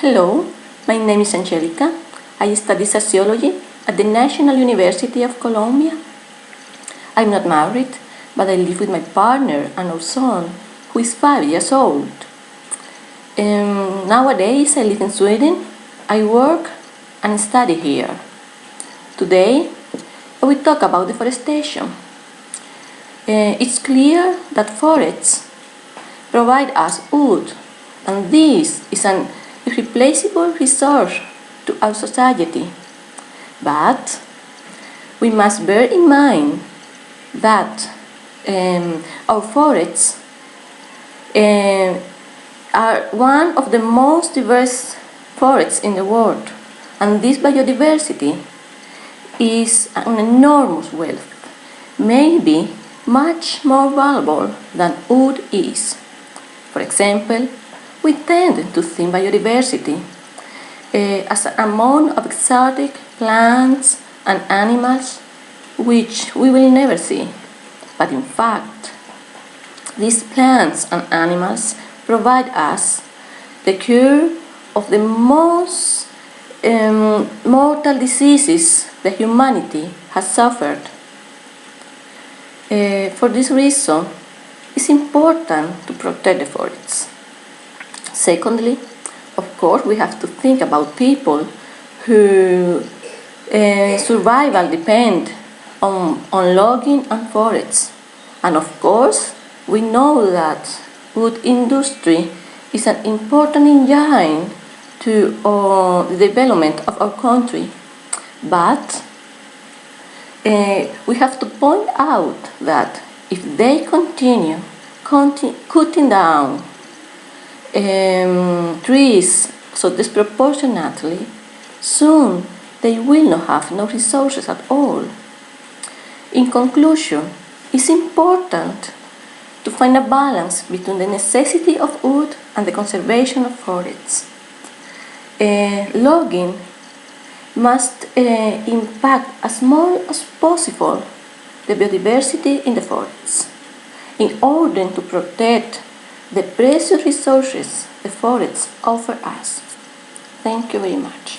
Hello, my name is Angelica. I study sociology at the National University of Colombia. I'm not married, but I live with my partner and our son, who is 5 years old. Nowadays, I live in Sweden. I work and study here. Today, I will talk about deforestation. It's clear that forests provide us wood, and this is an irreplaceable resource to our society. But we must bear in mind that our forests are one of the most diverse forests in the world, and this biodiversity is an enormous wealth, maybe much more valuable than wood is. For example, we tend to think biodiversity as an amount of exotic plants and animals which we will never see. But in fact, these plants and animals provide us the cure of the most mortal diseases that humanity has suffered. For this reason, it's important to protect the forests. Secondly, of course, we have to think about people whose survival depend on logging and forests. And of course, we know that wood industry is an important engine to the development of our country. But we have to point out that if they continue cutting down trees so disproportionately, soon they will not have no resources at all. In conclusion, it's important to find a balance between the necessity of wood and the conservation of forests. Logging must impact as much as possible the biodiversity in the forests in order to protect the precious resources the forests offer us. Thank you very much.